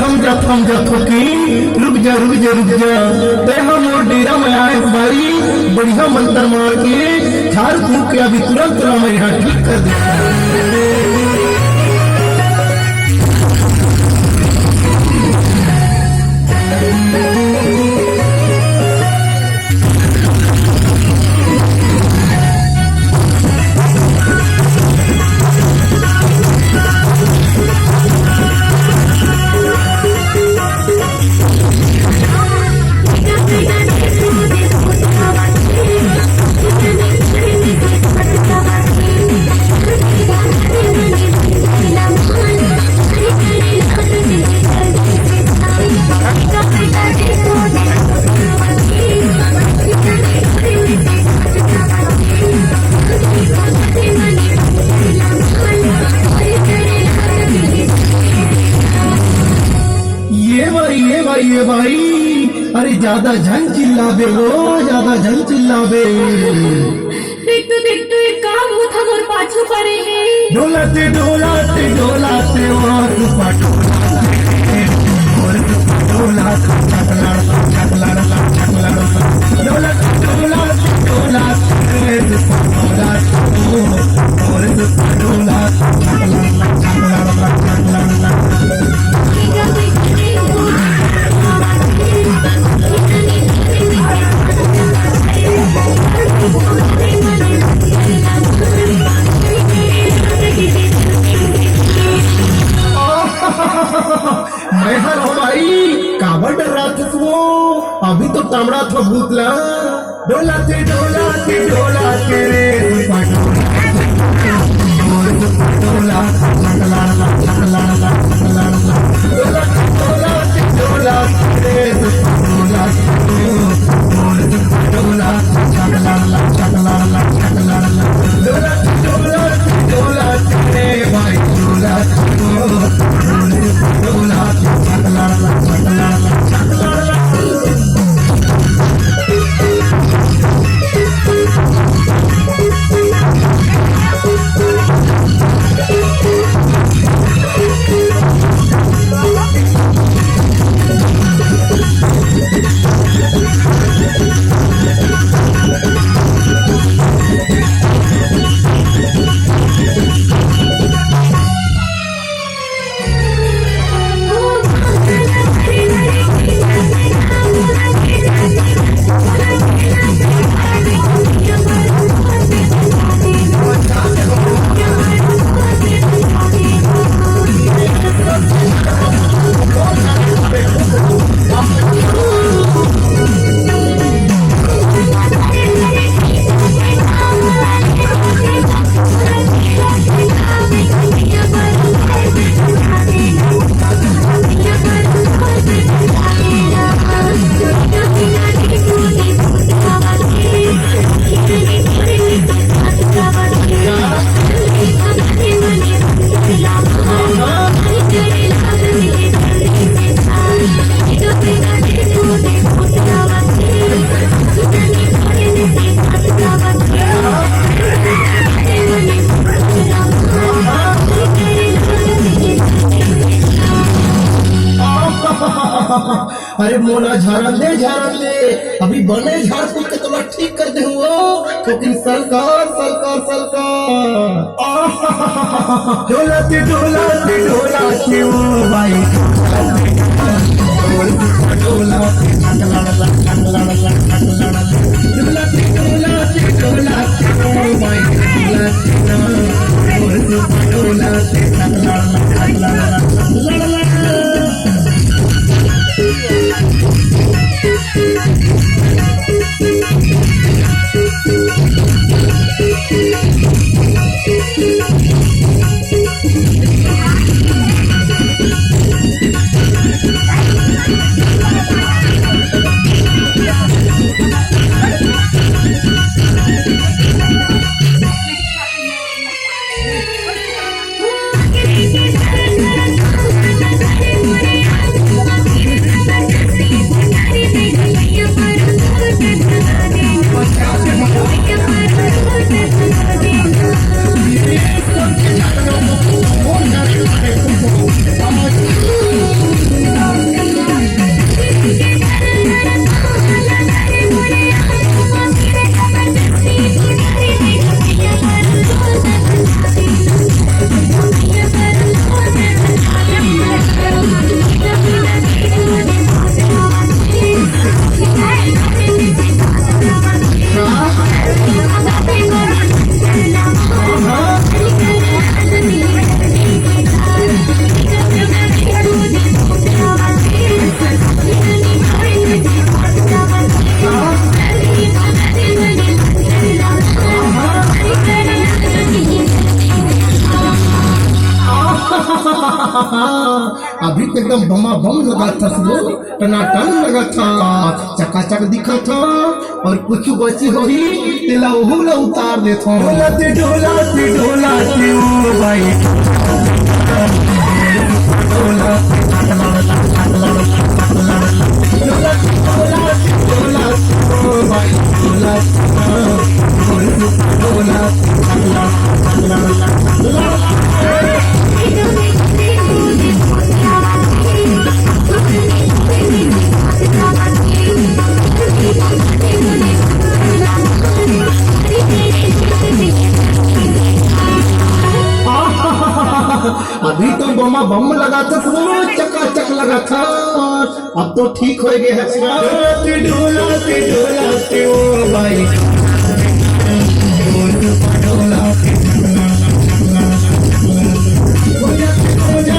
थम जा थोकी रुक जा ते हम और डेरा में आए बारी बढ़िया मंत्र मार के झाड़ फूक के अभी तुरंत मैं यहाँ ठीक कर देता। ये भाई अरे ज्यादा झन चिल्लाबे वो ज्यादा झन चिल्लाबे। देख तो एक काम होता मोर पाछू पड़े है। डोलाते और मैं हर भाई काबर डर रहा था तू अभी तो तामड़ा था भूतला। डोलाते रे अरे मोला झारन दे अभी बने झाड़ फूक के तो ठीक कर दे हुआ क्योंकि सरकार डोलाते ओ भाई अभी तो एकदम बमा बम लगा था, टनाटन लगा था, चकाचक दिखा था, और कुछ बची होगी तिला उहुला उतार देता। डोलाते डोलाते डोलाते ओ भाई अभी तो बमा बम लगा था, चकाचक लगा था, अब तो ठीक हो गया है। डोलाते डोलाते डोलाते ओ भाई